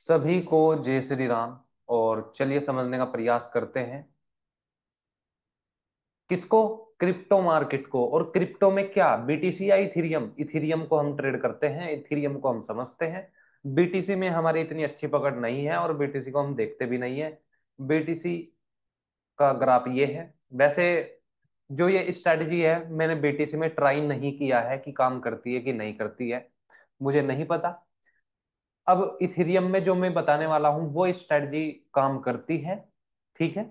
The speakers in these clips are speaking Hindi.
सभी को जय श्री राम। और चलिए समझने का प्रयास करते हैं किसको। क्रिप्टो मार्केट को। और क्रिप्टो में क्या बीटीसी या इथीरियम। इथीरियम को हम ट्रेड करते हैं, इथीरियम को हम समझते हैं। बीटीसी में हमारी इतनी अच्छी पकड़ नहीं है और बीटीसी को हम देखते भी नहीं है। बीटीसी का ग्राफ ये है। वैसे जो ये स्ट्रेटजी है मैंने बीटीसी में ट्राई नहीं किया है कि काम करती है कि नहीं करती है, मुझे नहीं पता। अब इथेरियम में जो मैं बताने वाला हूं वो स्ट्रेटजी काम करती है। ठीक है,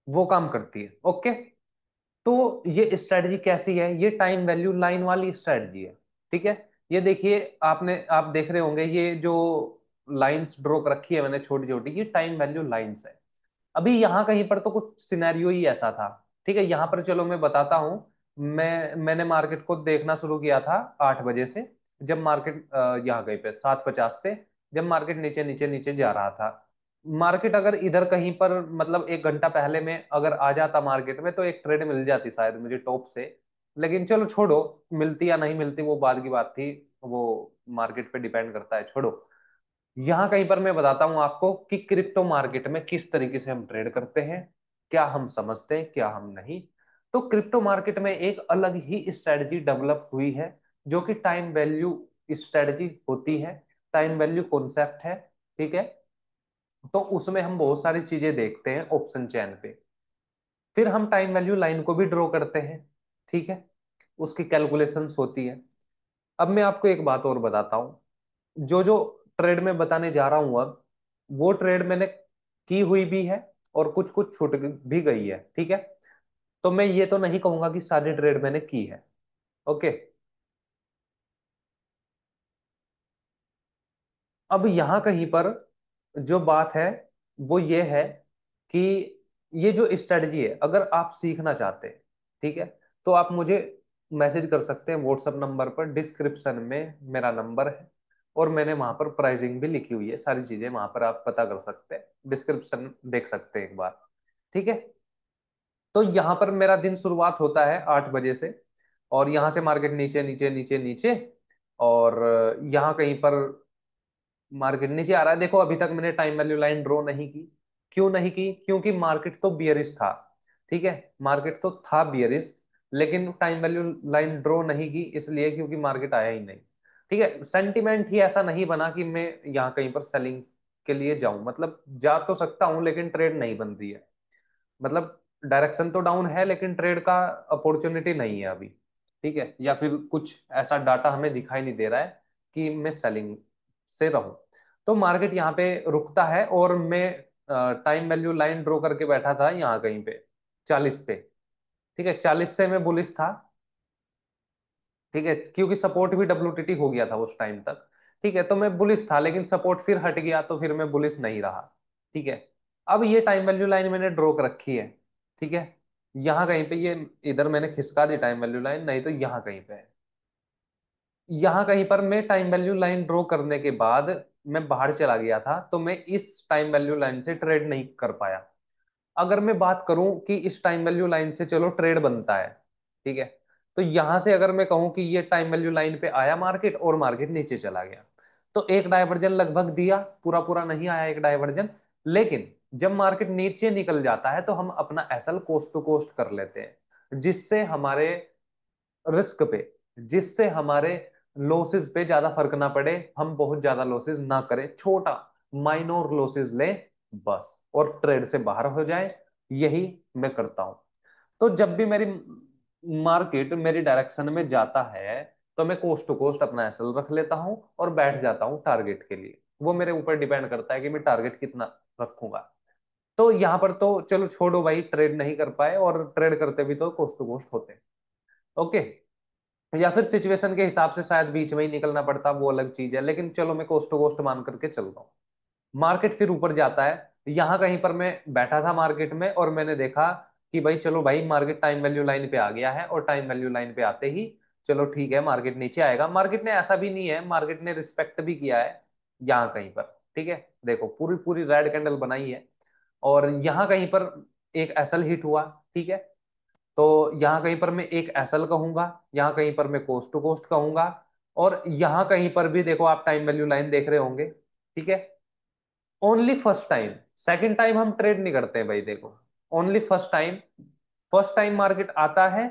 वो काम करती है। ओके। तो ये स्ट्रेटजी कैसी है, ये टाइम वैल्यू लाइन वाली स्ट्रेटजी है। ठीक है। ये देखिए, आप देख रहे होंगे ये जो लाइंस ड्रॉ कर रखी है मैंने छोटी छोटी, ये टाइम वैल्यू लाइंस है। अभी यहाँ कहीं पर तो कुछ सिनेरियो ही ऐसा था। ठीक है, यहाँ पर चलो मैं बताता हूँ। मैंने मार्केट को देखना शुरू किया था 8 बजे से। जब मार्केट यहाँ गई पे 7:50 से, जब मार्केट नीचे नीचे नीचे जा रहा था। मार्केट अगर इधर कहीं पर मतलब 1 घंटा पहले में अगर आ जाता मार्केट में तो एक ट्रेड मिल जाती शायद मुझे टॉप से। लेकिन चलो छोड़ो, मिलती या नहीं मिलती वो बाद की बात थी। वो मार्केट पे डिपेंड करता है, छोड़ो। यहां कहीं पर मैं बताता हूं आपको कि क्रिप्टो मार्केट में किस तरीके से हम ट्रेड करते हैं, क्या हम समझते हैं क्या हम नहीं। तो क्रिप्टो मार्केट में एक अलग ही स्ट्रेटजी डेवलप हुई है जो कि टाइम वैल्यू स्ट्रेटजी होती है, टाइम वैल्यू कॉन्सेप्ट है। ठीक है। तो उसमें हम बहुत सारी चीजें देखते हैं ऑप्शन चैन पे। फिर हम टाइम वैल्यू लाइन को भी ड्रॉ करते हैं। ठीक है, उसकी कैलकुलेशंस होती है। अब मैं आपको एक बात और बताता हूँ। जो जो ट्रेड में बताने जा रहा हूं अब, वो ट्रेड मैंने की हुई भी है और कुछ कुछ छूट भी गई है। ठीक है। तो मैं ये तो नहीं कहूंगा कि सारी ट्रेड मैंने की है। ओके। अब यहां कहीं पर जो बात है वो ये है कि ये जो स्ट्रेटजी है अगर आप सीखना चाहते हैं, ठीक है, तो आप मुझे मैसेज कर सकते हैं व्हाट्सएप नंबर पर। डिस्क्रिप्शन में मेरा नंबर है और मैंने वहां पर प्राइसिंग भी लिखी हुई है, सारी चीजें वहां पर आप पता कर सकते हैं, डिस्क्रिप्शन देख सकते हैं एक बार। ठीक है। तो यहाँ पर मेरा दिन शुरुआत होता है 8 बजे से। और यहाँ से मार्केट नीचे नीचे नीचे नीचे। और यहाँ कहीं पर मार्केट नीचे आ रहा है। देखो अभी तक मैंने टाइम वैल्यू लाइन ड्रॉ नहीं की। क्यों नहीं की? क्योंकि मार्केट तो बियरिश था। ठीक है, मार्केट तो था बियरिश। लेकिन टाइम वैल्यू लाइन ड्रॉ नहीं की इसलिए क्योंकि मार्केट आया ही नहीं। ठीक है, सेंटिमेंट ही ऐसा नहीं बना कि मैं यहाँ कहीं पर सेलिंग के लिए जाऊं। मतलब जा तो सकता हूं लेकिन ट्रेड नहीं बन रही है। मतलब डायरेक्शन तो डाउन है लेकिन ट्रेड का अपॉर्चुनिटी नहीं है अभी। ठीक है, या फिर कुछ ऐसा डाटा हमें दिखाई नहीं दे रहा है कि मैं सेलिंग से रहूं। तो मार्केट यहाँ पे रुकता है और मैं टाइम वैल्यू लाइन ड्रॉ करके बैठा था यहाँ कहीं पे 40 पे। ठीक है, 40 से मैं बुलिश था। ठीक है, क्योंकि सपोर्ट भी डब्ल्यूटीटी हो गया था उस टाइम तक। ठीक है, तो मैं बुलिश था लेकिन सपोर्ट फिर हट गया तो फिर मैं बुलिश नहीं रहा। ठीक है। अब ये टाइम वैल्यू लाइन मैंने ड्रॉ कर रखी है। ठीक है, यहाँ कहीं पे ये इधर मैंने खिसका दी टाइम वैल्यू लाइन, नहीं तो यहाँ कहीं पे है। यहाँ कहीं पर मैं टाइम वैल्यू लाइन ड्रॉ करने के बाद मैं बाहर चला गया था तो मैं इस टाइम वैल्यू लाइन से ट्रेड नहीं कर पाया। अगर मैं बात करूं कि इस टाइम वैल्यू लाइन से चलो ट्रेड बनता है, ठीक है, तो यहां से अगर मैं कहूं कि ये टाइम वैल्यू लाइन पे आया मार्केट और मार्केट नीचे चला गया, तो एक डाइवर्जन लगभग दिया, पूरा पूरा नहीं आया एक डाइवर्जन। लेकिन जब मार्केट नीचे निकल जाता है तो हम अपना एसएल कोस्ट टू कोस्ट कर लेते हैं, जिससे हमारे रिस्क पे, जिससे हमारे लॉसेस पे ज्यादा फर्क ना पड़े, हम बहुत ज्यादा लॉसेस ना करें, छोटा माइनर लॉसेस लें बस, और ट्रेड से बाहर हो जाए। यही मैं करता हूं। तो जब भी मेरी मार्केट मेरी डायरेक्शन में जाता है तो मैं कोस्ट टू कोस्ट अपना एसएल रख लेता हूं और बैठ जाता हूं टारगेट के लिए। वो मेरे ऊपर डिपेंड करता है कि मैं टारगेट कितना रखूंगा। तो यहां पर तो चलो छोड़ो भाई, ट्रेड नहीं कर पाए और ट्रेड करते भी तो कोस्ट टू कोस्ट होते। ओके। या फिर सिचुएशन के हिसाब से शायद बीच में ही निकलना पड़ता, वो अलग चीज है, लेकिन चलो मैं कोस्ट टू कोस्ट मान करके चल रहा हूँ। मार्केट फिर ऊपर जाता है। यहां कहीं पर मैं बैठा था मार्केट में और मैंने देखा कि भाई चलो भाई मार्केट टाइम वैल्यू लाइन पे आ गया है, और टाइम वैल्यू लाइन पे आते ही चलो ठीक है मार्केट नीचे आएगा। मार्केट ने ऐसा भी नहीं है, मार्केट ने रिस्पेक्ट भी किया है यहाँ कहीं पर। ठीक है, देखो पूरी पूरी रेड कैंडल बनाई है। और यहाँ कहीं पर एक एसएल हिट हुआ। ठीक है, तो यहाँ कहीं पर मैं एक एसएल कहूंगा, यहाँ कहीं पर मैं कोस्ट टू कोस्ट कहूंगा। और यहाँ कहीं पर भी देखो आप टाइम वैल्यू लाइन देख रहे होंगे, ठीक है, only first time, second time हम ट्रेड नहीं करते हैं भाई, देखो, only first time, first time market आता है,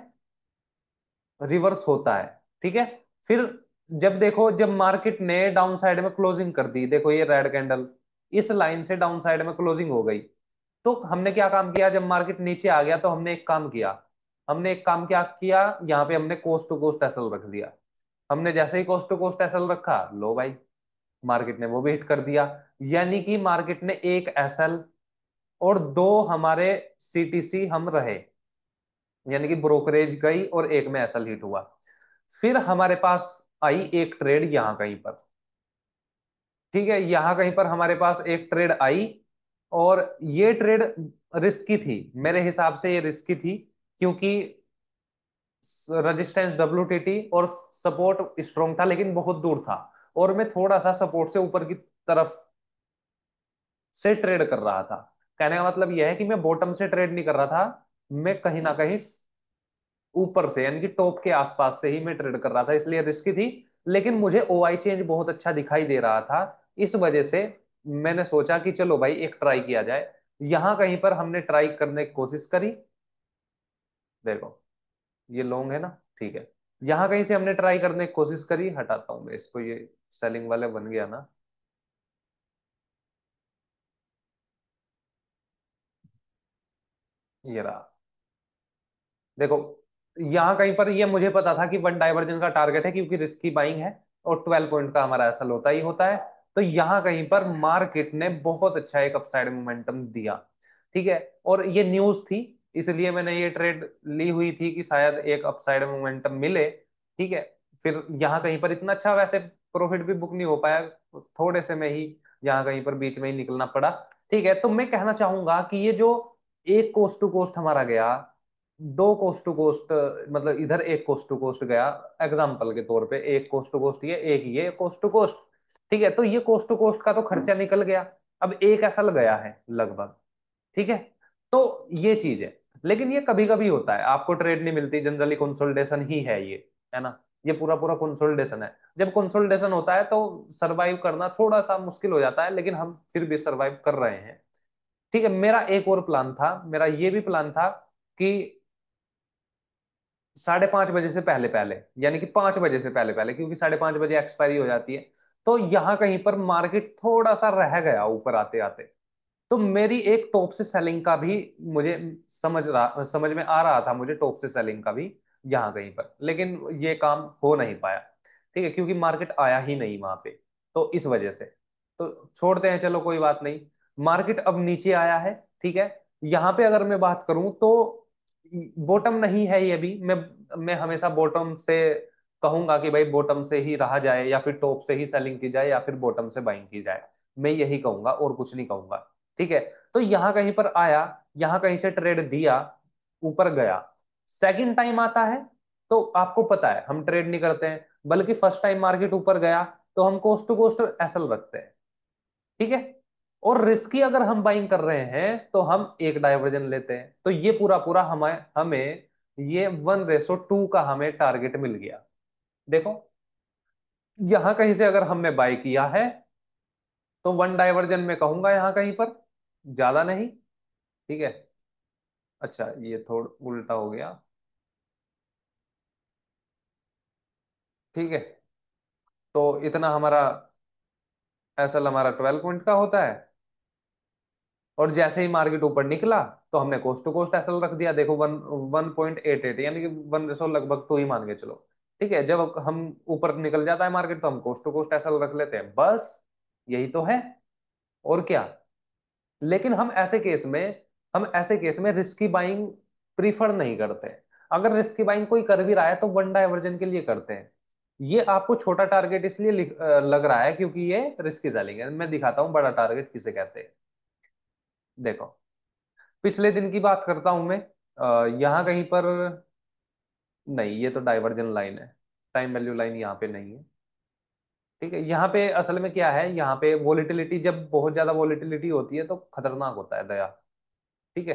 रिवर्स होता है, ठीक है। फिर जब देखो, जब मार्केट ने डाउन साइड में क्लोजिंग कर दी, देखो ये रेड कैंडल इस लाइन से डाउन साइड में क्लोजिंग हो गई, तो हमने क्या काम किया, जब मार्केट नीचे आ गया तो हमने एक काम किया, हमने एक काम क्या किया, यहाँ पे हमने कोस्ट टू कोस्ट एसएल रख दिया। हमने जैसे ही कोस्ट टू कोस्ट एसएल रखा, लो भाई, मार्केट ने वो भी हिट कर दिया। यानी कि मार्केट ने एक एसएल और दो हमारे सीटीसी हम रहे, यानी कि ब्रोकरेज गई और एक में एसएल हिट हुआ। फिर हमारे पास आई एक ट्रेड यहां कहीं पर, ठीक है, यहां कहीं पर हमारे पास एक ट्रेड आई, और ये ट्रेड रिस्की थी, मेरे हिसाब से ये रिस्की थी, क्योंकि रेजिस्टेंस डब्ल्यूटीटी और सपोर्ट स्ट्रॉन्ग था लेकिन बहुत दूर था, और मैं थोड़ा सा सपोर्ट से ऊपर की तरफ से ट्रेड कर रहा था। कहने का मतलब यह है कि मैं बॉटम से ट्रेड नहीं कर रहा था, मैं कहीं ना कहीं ऊपर से, यानी कि टॉप के आसपास से ही मैं ट्रेड कर रहा था, इसलिए रिस्की थी। लेकिन मुझे ओआई चेंज बहुत अच्छा दिखाई दे रहा था, इस वजह से मैंने सोचा कि चलो भाई एक ट्राई किया जाए। यहां कहीं पर हमने ट्राई करने की कोशिश करी, देखो ये लॉन्ग है ना, ठीक है, यहां कहीं से हमने ट्राई करने की कोशिश करी, हटाता हूं मैं इसको, ये सेलिंग वाले बन गया ना, ये रहा, देखो यहां कहीं पर ये मुझे पता था कि वन डाइवर्जन का टारगेट है, क्योंकि रिस्की बाइंग है और 12 पॉइंट का हमारा एसल होता ही होता है। तो यहां कहीं पर मार्केट ने बहुत अच्छा एक अपसाइड मोमेंटम दिया, ठीक है, और ये न्यूज थी, इसलिए मैंने ये ट्रेड ली हुई थी कि शायद एक अपसाइड मोमेंटम मिले, ठीक है। फिर यहाँ कहीं पर इतना अच्छा वैसे प्रॉफिट भी बुक नहीं हो पाया, थोड़े से में ही यहाँ कहीं पर बीच में ही निकलना पड़ा, ठीक है। तो मैं कहना चाहूंगा कि ये जो एक कोस्ट टू कोस्ट हमारा गया, दो कोस्ट टू कोस्ट, मतलब इधर एक कोस्ट टू कोस्ट गया, एग्जाम्पल के तौर पे एक कोस्ट टू कोस्ट, ये कोस्ट टू कोस्ट, ठीक है, तो ये कोस्ट टू कोस्ट का तो खर्चा निकल गया, अब एक ऐसा गया है लगभग, ठीक है। तो ये चीज है, लेकिन ये कभी कभी होता है, आपको ट्रेड नहीं मिलती, जनरली कंसोलिडेशन ही है ये, है ना, ये पूरा पूरा कंसोलिडेशन है। जब कंसोलिडेशन होता है तो सरवाइव करना थोड़ा सा मुश्किल हो जाता है, लेकिन हम फिर भी सरवाइव कर रहे हैं, ठीक है। मेरा एक और प्लान था, मेरा ये भी प्लान था कि 5:30 बजे से पहले पहले, यानी कि 5 बजे से पहले पहले, क्योंकि 5:30 बजे एक्सपायरी हो जाती है, तो यहां कहीं पर मार्केट थोड़ा सा रह गया ऊपर आते आते, तो मेरी एक टॉप से सेलिंग का भी मुझे समझ में आ रहा था, मुझे टॉप से सेलिंग का भी यहाँ कहीं पर, लेकिन ये काम हो नहीं पाया, ठीक है, क्योंकि मार्केट आया ही नहीं वहां पे, तो इस वजह से, तो छोड़ते हैं, चलो कोई बात नहीं। मार्केट अब नीचे आया है, ठीक है, यहाँ पे अगर मैं बात करूं तो बॉटम नहीं है ये भी, मैं हमेशा बॉटम से कहूंगा कि भाई बॉटम से ही रहा जाए, या फिर टॉप से ही सेलिंग की जाए, या फिर बॉटम से बाइंग की जाए, मैं यही कहूंगा और कुछ नहीं कहूंगा, ठीक है। तो यहां कहीं पर आया, यहां कहीं से ट्रेड दिया, ऊपर गया, सेकंड टाइम आता है तो आपको पता है हम ट्रेड नहीं करते हैं, बल्कि फर्स्ट टाइम मार्केट ऊपर गया तो हम कोस्ट टू कोस्ट एसल रखते हैं, ठीक है। और रिस्की अगर हम बाइंग कर रहे हैं तो हम एक डाइवर्जन लेते हैं, तो ये पूरा पूरा हमें हमें ये 1:2 का हमें टारगेट मिल गया, देखो यहां कहीं से अगर हमने बाय किया है तो वन डाइवर्जन में कहूंगा यहां कहीं पर, ज्यादा नहीं, ठीक है। अच्छा ये थोड़ा उल्टा हो गया, ठीक है, तो इतना हमारा एसएल हमारा 12 पॉइंट का होता है, और जैसे ही मार्केट ऊपर निकला तो हमने कोस्ट टू कोस्ट एसएल रख दिया, देखो 1.88, यानी कि 1 लगभग तो ही मान के चलो, ठीक है। जब हम ऊपर निकल जाता है मार्केट तो हम कोस्ट टू कोस्ट एसएल रख लेते हैं, बस यही तो है, और क्या। लेकिन हम ऐसे केस में रिस्की बाइंग प्रीफर नहीं करते, अगर रिस्की बाइंग कोई कर भी रहा है तो वन डाइवर्जन के लिए करते हैं। ये आपको छोटा टारगेट इसलिए लग रहा है क्योंकि ये रिस्की सेलिंग है, मैं दिखाता हूं बड़ा टारगेट किसे कहते हैं, देखो पिछले दिन की बात करता हूं मैं, यहाँ कहीं पर, नहीं ये तो डाइवर्जन लाइन है, टाइम वैल्यू लाइन यहाँ पे नहीं है, ठीक है। यहाँ पे असल में क्या है, यहाँ पे वोलेटिलिटी, जब बहुत ज्यादा वोलेटिलिटी होती है तो खतरनाक होता है दया, ठीक है।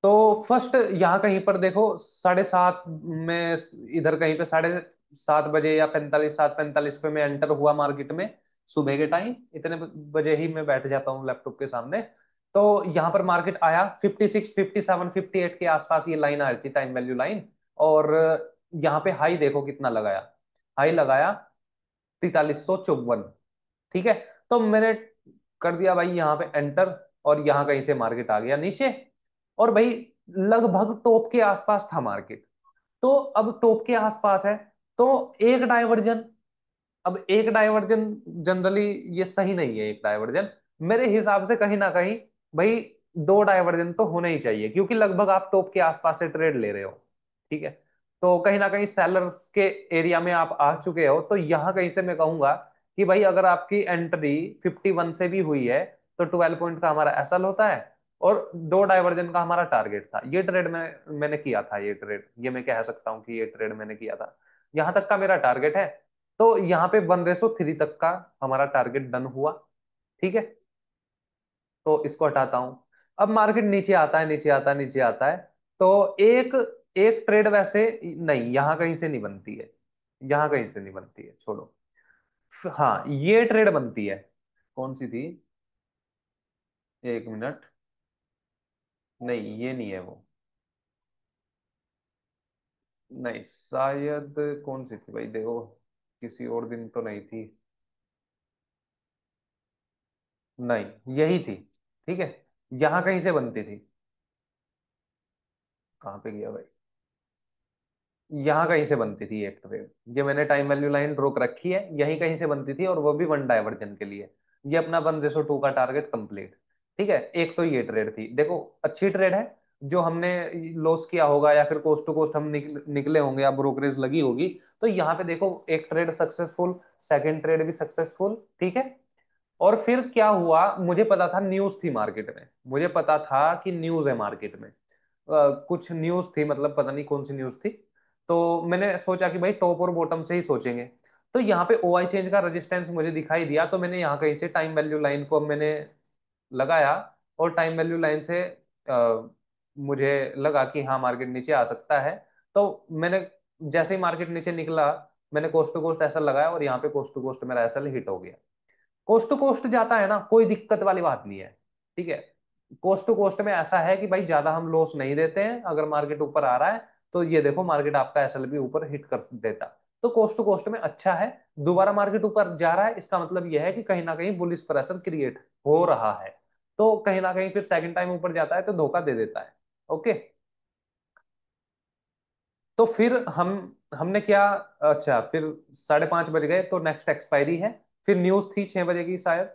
तो फर्स्ट यहाँ कहीं पर देखो 7:30 में, इधर कहीं पे 7:30 बजे या 7:45 पे मैं एंटर हुआ मार्केट में। सुबह के टाइम इतने बजे ही मैं बैठ जाता हूँ लैपटॉप के सामने। तो यहाँ पर मार्केट आया 56, 57, 58 के आसपास, ये लाइन आ रही थी, टाइम वैल्यू लाइन। और यहाँ पे हाई देखो कितना लगाया, हाई लगाया 4354। ठीक है। तो मैंने कर दिया भाई यहाँ पे एंटर, और यहाँ कहीं से मार्केट आ गया नीचे। और भाई लगभग टॉप के आसपास था मार्केट। तो अब टॉप के आसपास है, तो एक डाइवर्जन, अब एक डाइवर्जन जनरली ये सही नहीं है। एक डाइवर्जन मेरे हिसाब से कहीं ना कहीं भाई दो डाइवर्जन तो होने ही चाहिए, क्योंकि लगभग आप टॉप के आसपास से ट्रेड ले रहे हो। ठीक है। तो कहीं ना कहीं सेलर्स के एरिया में आप आ चुके हो, तो यहां कहीं से मैं कहूंगा कि भाई अगर आपकी एंट्री 51 से भी हुई है, तो 12 पॉइंट का हमारा एसएल होता है, और दो डाइवर्जन का हमारा टारगेट था। ये ट्रेड मैंने किया था, ये ट्रेड, ये मैं कह सकता हूँ कि ये ट्रेड मैंने किया था। यहां तक का मेरा टारगेट है। तो यहाँ पे 1:3 तक का हमारा टारगेट डन हुआ। ठीक है। तो इसको हटाता हूं। अब मार्केट नीचे आता है, नीचे आता है, नीचे आता है। तो एक एक ट्रेड वैसे नहीं, यहां कहीं से नहीं बनती है, यहां कहीं से नहीं बनती है, छोड़ो। हाँ, ये ट्रेड बनती है। कौन सी थी? एक मिनट। नहीं, ये नहीं है वो। नहीं शायद, कौन सी थी भाई देखो, किसी और दिन तो नहीं थी। नहीं, यही थी। ठीक है। यहां कहीं से बनती थी। कहाँ पे गया भाई? यहाँ कहीं से बनती थी एक ट्रेड। ये मैंने टाइम वैल्यू लाइन रोक रखी है, यहीं कहीं से बनती थी, और वो भी वन डाइवर्जन के लिए। ये अपना 1:2 का टारगेट कंप्लीट। ठीक है। एक तो ये ट्रेड थी, देखो अच्छी ट्रेड है। जो हमने लॉस किया होगा, या फिर कोस्ट टू कोस्ट हम निकले होंगे, या ब्रोकरेज लगी होगी, तो यहाँ पे देखो एक ट्रेड सक्सेसफुल, सेकंड ट्रेड भी सक्सेसफुल। ठीक है। और फिर क्या हुआ, मुझे पता था न्यूज थी मार्केट में, मुझे पता था कि न्यूज है मार्केट में। कुछ न्यूज थी, मतलब पता नहीं कौन सी न्यूज थी। तो मैंने सोचा कि भाई टॉप और बॉटम से ही सोचेंगे। तो यहाँ पे ओआई चेंज का रेजिस्टेंस मुझे दिखाई दिया, तो मैंने यहाँ कहीं से टाइम वैल्यू लाइन को मैंने लगाया। और टाइम वैल्यू लाइन से मुझे लगा कि हाँ मार्केट नीचे आ सकता है। तो मैंने जैसे ही मार्केट नीचे निकला, मैंने कोस्ट टू कोस्ट एसएल लगाया, और यहाँ पे कोस्ट टू कोस्ट मेरा एसएल हिट हो गया। कोस्ट टू कोस्ट जाता है ना, कोई दिक्कत वाली बात नहीं है। ठीक है। कोस्ट टू कोस्ट में ऐसा है कि भाई ज्यादा हम लॉस नहीं देते हैं, अगर मार्केट ऊपर आ रहा है, तो ये देखो मार्केट आपका एसएल भी ऊपर हिट कर देता। तो कोस्ट टू कोस्ट में अच्छा है। दोबारा मार्केट ऊपर जा रहा है, इसका मतलब यह है कि कहीं ना कहीं बुलिश प्रेशर क्रिएट हो रहा है। तो कहीं ना कहीं फिर सेकंड टाइम ऊपर जाता है तो धोखा दे देता है। ओके। तो फिर हमने क्या, अच्छा फिर 5:30 बज गए, तो नेक्स्ट एक्सपायरी है। फिर न्यूज थी 6 बजे की शायद,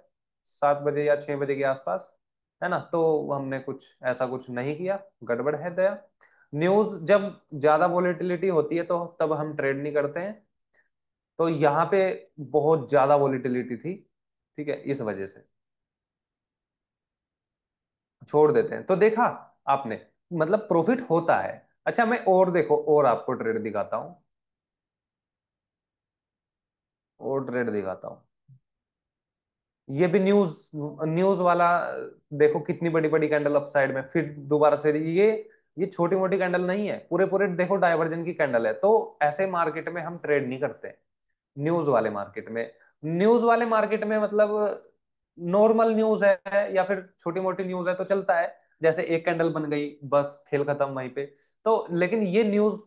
7 बजे या 6 बजे के आसपास, है ना। तो हमने कुछ ऐसा कुछ नहीं किया, गड़बड़ है दया। न्यूज जब ज्यादा वॉलेटिलिटी होती है तो तब हम ट्रेड नहीं करते हैं। तो यहाँ पे बहुत ज्यादा वॉलेटिलिटी थी। ठीक है, इस वजह से छोड़ देते हैं। तो देखा आपने, मतलब प्रॉफिट होता है। अच्छा मैं और देखो, और आपको ट्रेड दिखाता हूँ, और ट्रेड दिखाता हूँ। ये भी न्यूज न्यूज वाला। देखो कितनी बड़ी बड़ी कैंडल अपसाइड में, फिर दोबारा से ये छोटी मोटी कैंडल नहीं है, पूरे पूरे देखो डाइवर्जन की कैंडल है। तो ऐसे मार्केट में हम ट्रेड नहीं करते, न्यूज वाले मार्केट में। न्यूज वाले मार्केट में मतलब नॉर्मल न्यूज है या फिर छोटी मोटी न्यूज है तो चलता है। जैसे एक कैंडल बन गई, बस खेल खत्म वहीं पे। तो लेकिन ये न्यूज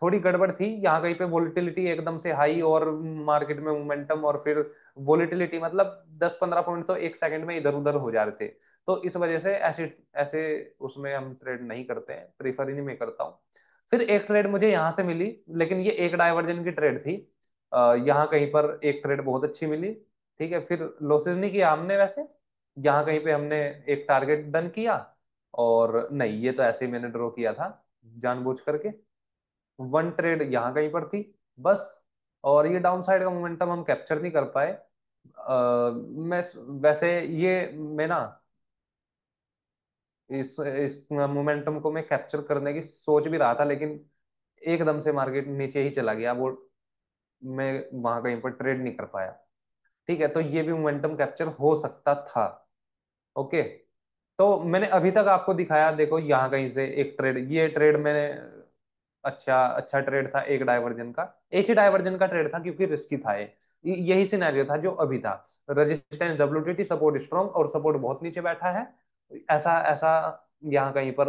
थोड़ी गड़बड़ थी, यहाँ कहीं पे वोलेटिलिटी एकदम से हाई, और मार्केट में मोमेंटम, और फिर वोलेटिलिटी मतलब 10-15 पॉइंट तो एक सेकंड में इधर उधर हो जा रहे थे। तो इस वजह से ऐसे ऐसे उसमें हम ट्रेड नहीं करते हैं, प्रीफर ही नहीं मैं करता हूँ। फिर एक ट्रेड मुझे यहाँ से मिली, लेकिन ये एक डाइवर्जन की ट्रेड थी। यहाँ कहीं पर एक ट्रेड बहुत अच्छी मिली। ठीक है। फिर लॉसेस नहीं किया हमने वैसे, यहाँ कहीं पे हमने एक टारगेट डन किया। और नहीं, ये तो ऐसे ही मैंने ड्रॉ किया था जानबूझ करके। वन ट्रेड यहाँ कहीं पर थी बस। और ये डाउन साइड का मोमेंटम हम कैप्चर नहीं कर पाए। मैं वैसे ये मैं ना इस मोमेंटम को मैं कैप्चर करने की सोच भी रहा था, लेकिन एकदम से मार्केट नीचे ही चला गया वो, मैं वहां कहीं पर ट्रेड नहीं कर पाया। ठीक है। तो ये भी मोमेंटम कैप्चर हो सकता था। ओके। तो मैंने अभी तक आपको दिखाया, देखो यहाँ कहीं से एक ट्रेड, ये ट्रेड मैंने, अच्छा अच्छा ट्रेड था एक डाइवर्जन का, एक ही डाइवर्जन का ट्रेड था क्योंकि रिस्की था ये। यही सिनेरियो था जो अभी था, रेजिस्टेंस डब्ल्यूटीटी, सपोर्ट स्ट्रॉन्ग और सपोर्ट बहुत नीचे बैठा है, ऐसा ऐसा यहाँ कहीं पर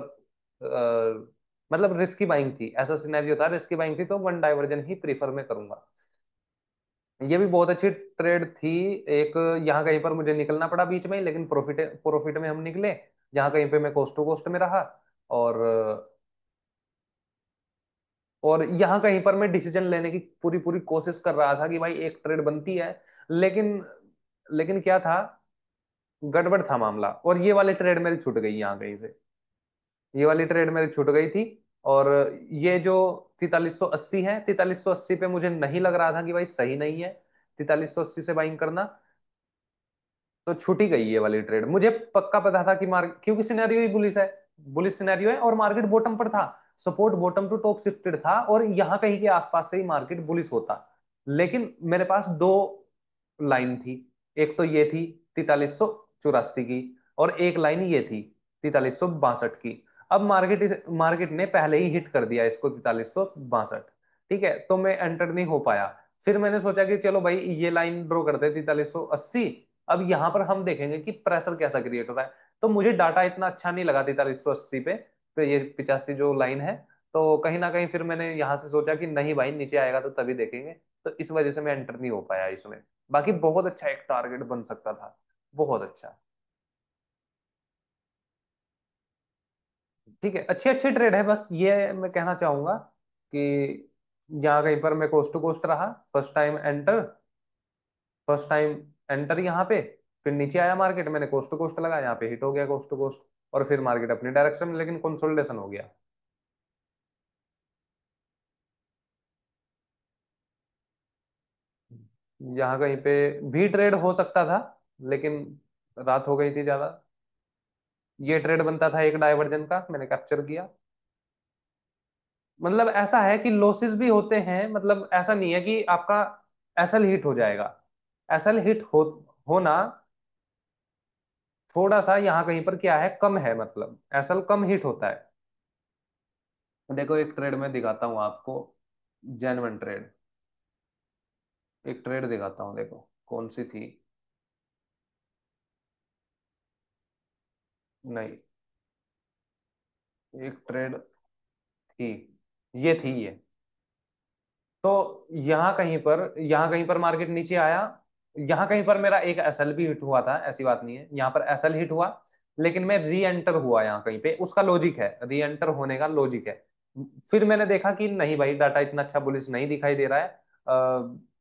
मतलब रिस्की बाइंग थी, ऐसा सिनेरियो था, रिस्की बाइंग थी, तो वन डाइवर्जन ही प्रीफर मैं करूंगा। ये भी बहुत अच्छी ट्रेड थी। एक यहाँ कहीं पर मुझे निकलना पड़ा बीच में ही, लेकिन प्रॉफिट प्रॉफिट में हम निकले। यहाँ कहीं पे मैं कोस्ट टू कोस्ट में रहा, और यहाँ कहीं पर मैं डिसीजन लेने की पूरी पूरी कोशिश कर रहा था कि भाई एक ट्रेड बनती है, लेकिन क्या था, गड़बड़ था मामला, और ये वाली ट्रेड मेरी छूट गई यहाँ कहीं से, ये वाली ट्रेड मेरी छूट गई थी। और ये जो 4380 है, 4380 पे मुझे नहीं लग रहा था कि भाई सही नहीं है 4380 से बाइंग करना, तो छूट ही गई ये वाली ट्रेड। मुझे पक्का पता था कि मार्केट, क्योंकि सिनेरियो ही बुलिश है, बुलिश सिनेरियो है, और मार्केट बॉटम पर था, support bottom to top shifted था, और यहाँ कहीं के आसपास से ही मार्केट बुलिश होता। लेकिन मेरे पास दो लाइन थी, एक तो ये थी 4384 की, और एक लाइन ये थी 4362 की। अब मार्केट ने पहले ही हिट कर दिया इसको 4362, ठीक है, तो मैं एंटर नहीं हो पाया। फिर मैंने सोचा कि चलो भाई ये लाइन ड्रॉ कर दे 4380, अब यहाँ पर हम देखेंगे कि प्रेशर कैसा क्रिएट हो रहा है। तो मुझे डाटा इतना अच्छा नहीं लगा 4380 पे, तो ये 85 जो लाइन है, तो कहीं ना कहीं फिर मैंने यहाँ से सोचा कि नहीं भाई नीचे आएगा तो तभी देखेंगे, तो इस वजह से मैं एंटर नहीं हो पाया इसमें। बाकी बहुत अच्छा एक टारगेट बन सकता था, बहुत अच्छा। ठीक है, अच्छी अच्छी ट्रेड है, बस ये मैं कहना चाहूंगा कि यहाँ कहीं पर मैं कोस्ट टू कोस्ट रहा, first time enter, first time enter यहाँ पे, फिर नीचे आया मार्केट, मैंने कोस्ट टू कोस्ट लगा, यहाँ पे हिट हो गया कोस्ट टू कोस्ट, और फिर मार्केट अपनी डायरेक्शन में, लेकिन कंसोलिडेशन हो गया। यहाँ कहीं पे भी ट्रेड हो सकता था, लेकिन रात हो गई थी ज्यादा। ये ट्रेड बनता था एक डाइवर्जन का, मैंने कैप्चर किया। मतलब ऐसा है कि लॉसेस भी होते हैं, मतलब ऐसा नहीं है कि आपका एसएल हिट हो जाएगा, एसएल हिट होना थोड़ा सा यहाँ कहीं पर क्या है, कम है, मतलब एसएल कम हिट होता है। देखो एक ट्रेड में दिखाता हूँ आपको, जेन्युइन ट्रेड, एक ट्रेड दिखाता हूँ, देखो कौन सी थी, नहीं, एक ट्रेड थी, ये थी ये। तो यहाँ कहीं पर मार्केट नीचे आया, यहाँ कहीं पर मेरा एक एसएल भी हिट हुआ था, ऐसी बात नहीं है, यहाँ पर एसएल हिट हुआ, लेकिन मैं री एंटर हुआ यहाँ कहीं पे, उसका लॉजिक है, री एंटर होने का लॉजिक है। फिर मैंने देखा कि नहीं भाई डाटा इतना अच्छा बुलिश नहीं दिखाई दे रहा है,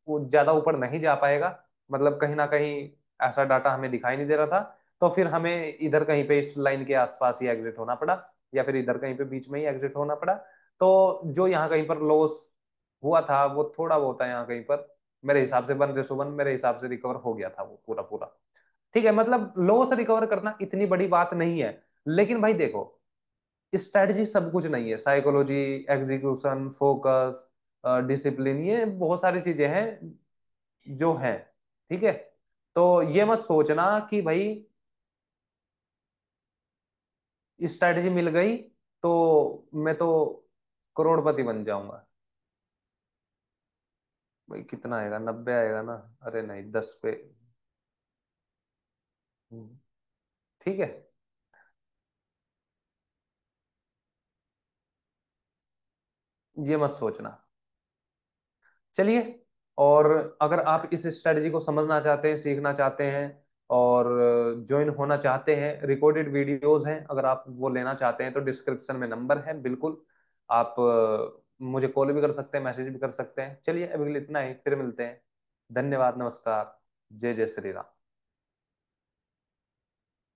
वो ज्यादा ऊपर नहीं जा पाएगा, मतलब कहीं ना कहीं ऐसा डाटा हमें दिखाई नहीं दे रहा था। तो फिर हमें इधर कहीं पे इस लाइन के आसपास ही एग्जिट होना पड़ा, या फिर इधर कहीं पे बीच में ही एग्जिट होना पड़ा। तो जो यहाँ कहीं पर लॉस हुआ था वो थोड़ा बहुत है यहाँ कहीं पर, मेरे हिसाब से 1:1 मेरे हिसाब से रिकवर हो गया था वो पूरा पूरा। ठीक है, मतलब लॉस रिकवर करना इतनी बड़ी बात नहीं है, लेकिन भाई देखो, स्ट्रेटजी सब कुछ नहीं है, साइकोलॉजी, एग्जीक्यूशन, फोकस, डिसिप्लिन, ये बहुत सारी चीजें हैं जो हैं। ठीक है, तो ये मत सोचना कि भाई स्ट्रेटजी मिल गई तो मैं तो करोड़पति बन जाऊंगा। भाई कितना आएगा, 90 आएगा ना, अरे नहीं 10 पे। हम्म, ठीक है, ये मत सोचना। चलिए, और अगर आप इस स्ट्रेटजी को समझना चाहते हैं, सीखना चाहते हैं, और ज्वाइन होना चाहते हैं, रिकॉर्डेड वीडियोस हैं, अगर आप वो लेना चाहते हैं तो डिस्क्रिप्शन में नंबर है, बिल्कुल आप मुझे कॉल भी कर सकते हैं, मैसेज भी कर सकते हैं। चलिए अभी के लिए इतना ही, फिर मिलते हैं। धन्यवाद, नमस्कार, जय जय श्री राम।